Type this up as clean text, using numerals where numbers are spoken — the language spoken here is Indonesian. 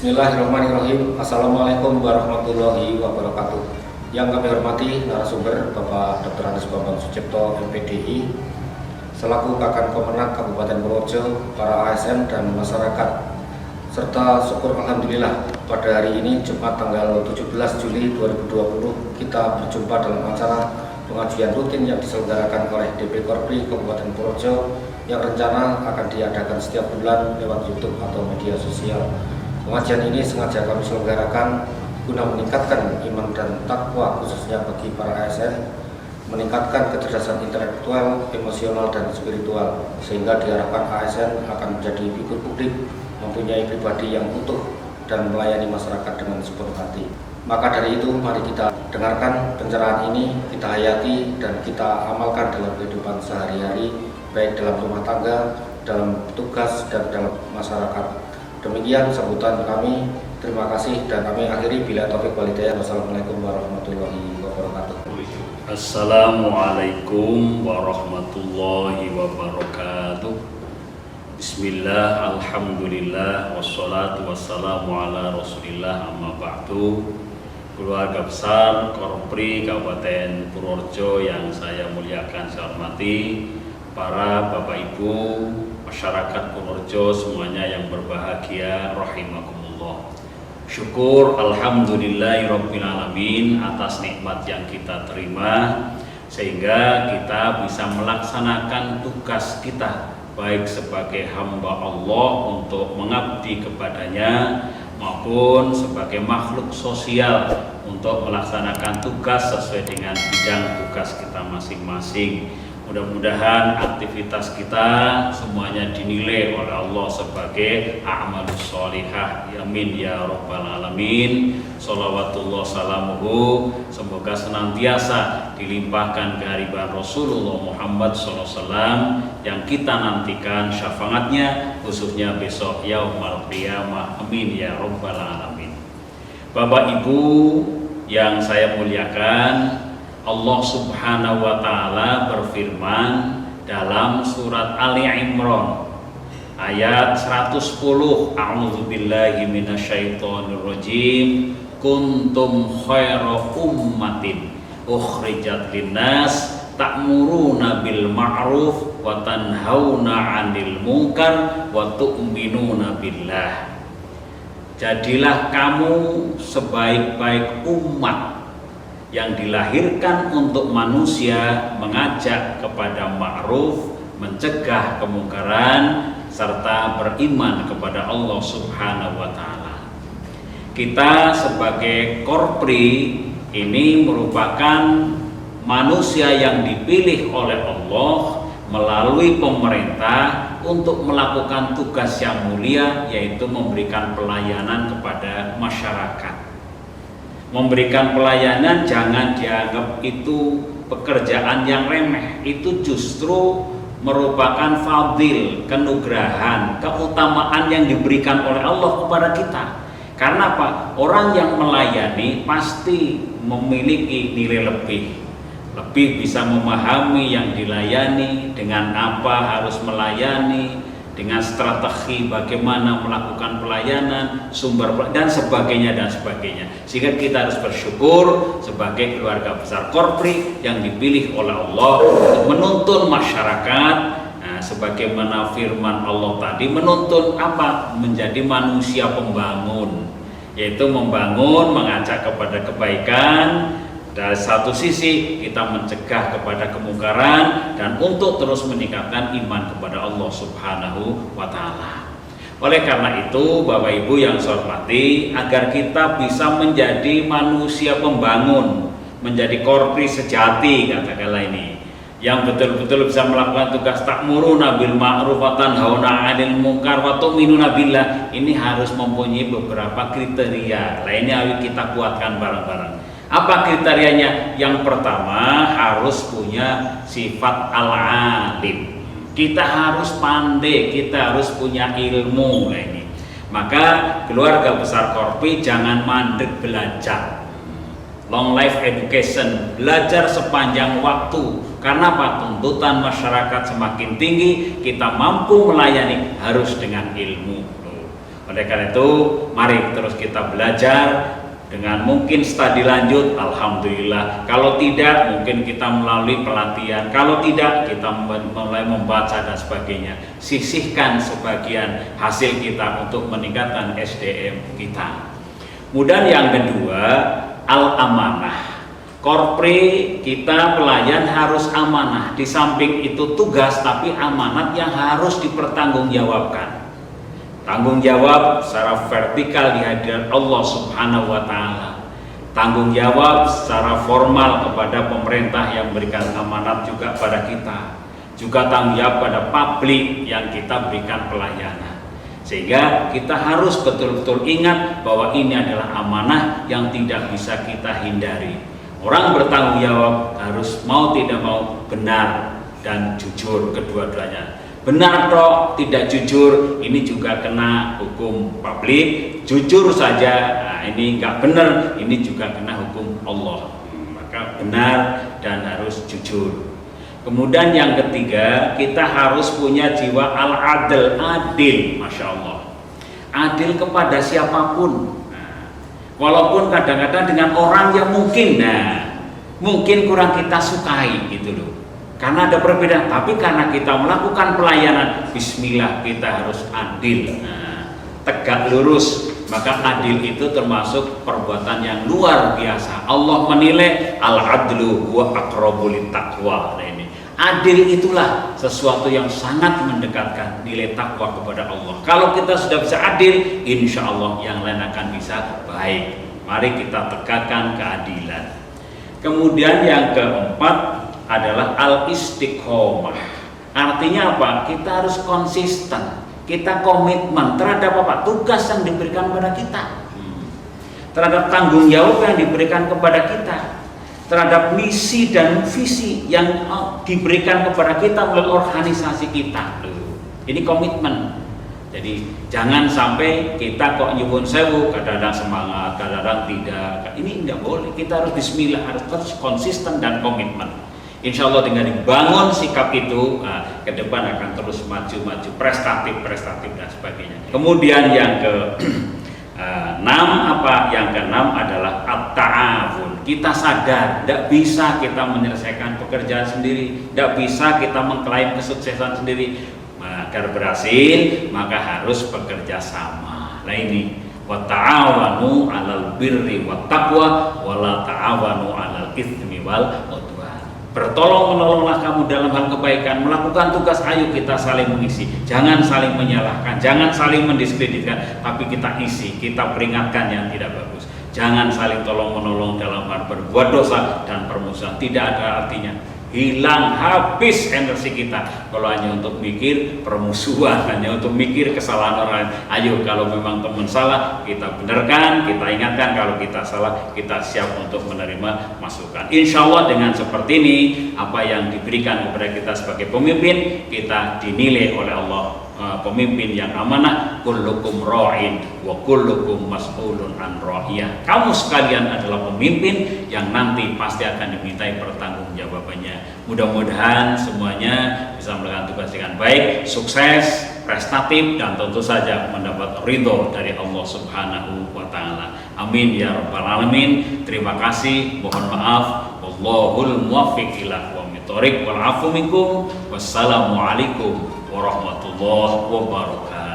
Bismillahirrahmanirrahim. Assalamualaikum warahmatullahi wabarakatuh. Yang kami hormati narasumber Bapak Dr. Andes Bambang Sucipto, MPDI, selaku Kakang Kemenak Kabupaten Purworejo, para ASN dan masyarakat, serta syukur alhamdulillah pada hari ini Jumat tanggal 17 Juli 2020 kita berjumpa dalam acara pengajian rutin yang diselenggarakan oleh DP Korpri Kabupaten Purworejo yang rencana akan diadakan setiap bulan lewat YouTube atau media sosial. Pengajian ini sengaja kami selenggarakan guna meningkatkan iman dan takwa khususnya bagi para ASN, meningkatkan kecerdasan intelektual, emosional, dan spiritual, sehingga diharapkan ASN akan menjadi figur publik, mempunyai pribadi yang utuh dan melayani masyarakat dengan sepenuh hati. Maka dari itu, mari kita dengarkan pencerahan ini, kita hayati dan kita amalkan dalam kehidupan sehari-hari, baik dalam rumah tangga, dalam tugas, dan dalam masyarakat. Demikian sambutan kami. Terima kasih dan kami akhiri bila taufik wal hidayah. Wassalamualaikum warahmatullahi wabarakatuh. Assalamualaikum warahmatullahi wabarakatuh. Bismillah, alhamdulillah, wassalatu wassalamu ala rasulillah, amma ba'du. Keluarga besar Korpri Kabupaten Purworejo yang saya muliakan, saya hormati, para bapak ibu, masyarakat Purworejo semuanya yang berbahagia, rahimakumullah. Syukur alhamdulillahirabbil alamin atas nikmat yang kita terima sehingga kita bisa melaksanakan tugas kita baik sebagai hamba Allah untuk mengabdi kepadanya maupun sebagai makhluk sosial untuk melaksanakan tugas sesuai dengan bidang tugas kita masing-masing. Mudah-mudahan aktivitas kita semuanya dinilai oleh Allah sebagai a'malus sholihah. Amin ya rabbal alamin. Sholawatullah salamuhu, semoga senantiasa dilimpahkan kehadiran Rasulullah Muhammad SAW yang kita nantikan syafaatnya khususnya besok yaumul qiyamah. Amin ya rabbal alamin. Bapak Ibu yang saya muliakan, Allah Subhanahu wa Ta'ala berfirman dalam surat Ali Imran ayat 110, A'udzubillahi minasyaitonirrajim, kuntum khaira ummatin ukhrijat linnas ta'muruna bil ma'ruf wa tanhauna 'anil munkar wa tu'minuna billah. Jadilah kamu sebaik-baik umat yang dilahirkan untuk manusia, mengajak kepada ma'ruf, mencegah kemungkaran, serta beriman kepada Allah Subhanahu wa Ta'ala. Kita sebagai Korpri ini merupakan manusia yang dipilih oleh Allah melalui pemerintah untuk melakukan tugas yang mulia, yaitu memberikan pelayanan kepada masyarakat. Memberikan pelayanan jangan dianggap itu pekerjaan yang remeh, itu justru merupakan fadil, kenugrahan, keutamaan yang diberikan oleh Allah kepada kita. Karena apa? Orang yang melayani pasti memiliki nilai lebih bisa memahami yang dilayani, dengan apa harus melayani, dengan strategi bagaimana melakukan pelayanan, sumber dan sebagainya. Sehingga kita harus bersyukur sebagai keluarga besar Korpri yang dipilih oleh Allah untuk menuntun masyarakat, sebagaimana firman Allah tadi, menuntun apa? Menjadi manusia pembangun, yaitu membangun, mengajak kepada kebaikan. Dari satu sisi kita mencegah kepada kemungkaran dan untuk terus meningkatkan iman kepada Allah Subhanahu wa Ta'ala. Oleh karena itu, Bapak Ibu yang saya hormati, agar kita bisa menjadi manusia pembangun, menjadi Korpri sejati katakanlah ini, yang betul-betul bisa melakukan tugas ta'muruna bil ma'ruf wa tanhauna 'anil munkar wa tu'minuna billah, ini harus mempunyai beberapa kriteria. Lainnya ayo kita kuatkan bareng-bareng. Apa kriterianya? Yang pertama, harus punya sifat al-alim. Kita harus pandai, kita harus punya ilmu. Nah ini. Maka keluarga besar Korpri jangan mandek belajar. Long life education, belajar sepanjang waktu. Karena apa? Tuntutan masyarakat semakin tinggi, kita mampu melayani harus dengan ilmu. Oleh karena itu, mari terus kita belajar dengan mungkin studi lanjut, alhamdulillah. Kalau tidak, mungkin kita melalui pelatihan. Kalau tidak, kita mulai membaca dan sebagainya. Sisihkan sebagian hasil kita untuk meningkatkan SDM kita. Kemudian yang kedua, al-amanah. Korpri kita pelayan harus amanah. Di samping itu tugas, tapi amanat yang harus dipertanggungjawabkan. Tanggung jawab secara vertikal di hadirat Allah Subhanahu wa Ta'ala, tanggung jawab secara formal kepada pemerintah yang memberikan amanat juga pada kita, juga tanggung jawab pada publik yang kita berikan pelayanan. Sehingga kita harus betul-betul ingat bahwa ini adalah amanah yang tidak bisa kita hindari. Orang bertanggung jawab harus mau tidak mau benar dan jujur kedua-duanya. Benar toh, tidak jujur, ini juga kena hukum publik. Jujur saja, nah ini nggak benar, ini juga kena hukum Allah. Maka benar dan harus jujur. Kemudian yang ketiga, kita harus punya jiwa al-adil, adil, masya Allah. Adil kepada siapapun. Nah, walaupun kadang-kadang dengan orang yang mungkin kurang kita sukai gitu loh. Karena ada perbedaan, tapi karena kita melakukan pelayanan, bismillah kita harus adil, tegak lurus. Maka adil itu termasuk perbuatan yang luar biasa. Allah menilai al-adlu wa aqrabu lit-taqwa. Nah ini, adil itulah sesuatu yang sangat mendekatkan nilai takwa kepada Allah. Kalau kita sudah bisa adil, insya Allah yang lain akan bisa baik. Mari kita tegakkan keadilan. Kemudian yang keempat adalah al-istiqomah. Artinya apa? Kita harus konsisten, kita komitmen terhadap apa? Tugas yang diberikan kepada kita, terhadap tanggung jawab yang diberikan kepada kita, terhadap misi dan visi yang diberikan kepada kita melalui organisasi kita. Ini komitmen. Jadi jangan sampai kita kok nyuwun sewu, kadang-kadang semangat, kadang-kadang tidak. Ini tidak boleh. Kita harus bismillah, harus terus konsisten dan komitmen. Insya Allah dengan dibangun sikap itu, ke depan akan terus maju-maju, prestatif dan sebagainya. Kemudian yang yang keenam adalah at-ta'awun. Kita sadar, tidak bisa kita menyelesaikan pekerjaan sendiri, tidak bisa kita mengklaim kesuksesan sendiri. Agar berhasil, maka harus bekerja sama. Nah ini, wa ta'awanu 'alal birri wat taqwa wa la ta'awanu 'alal itsmi wal udwan. Bertolong menolonglah kamu dalam hal kebaikan, melakukan tugas, ayo kita saling mengisi, jangan saling menyalahkan, jangan saling mendiskreditkan, tapi kita isi, kita peringatkan yang tidak bagus. Jangan saling tolong menolong dalam hal berbuat dosa dan permusuhan, tidak ada artinya. Hilang habis energi kita kalau hanya untuk mikir permusuhan, hanya untuk mikir kesalahan orang lain. Ayo kalau memang teman salah, kita benarkan, kita ingatkan. Kalau kita salah, kita siap untuk menerima masukan. Insya Allah dengan seperti ini, apa yang diberikan kepada kita sebagai pemimpin, kita dinilai oleh Allah pemimpin yang amanah. Kullukum ra'in wa kullukum mas'ulun an ra'iyah. Kamu sekalian adalah pemimpin yang nanti pasti akan dimintai pertanggungjawabannya. Mudah-mudahan semuanya bisa melakukan tugas dengan baik, sukses, prestatif, dan tentu saja mendapat ridho dari Allah Subhanahu wa Ta'ala. Amin ya rabbal alamin. Terima kasih, mohon maaf. Wallahul muwaffiq ila aqwamit thoriq wal afu minkum. Wassalamualaikum warahmatullahi wabarakatuh.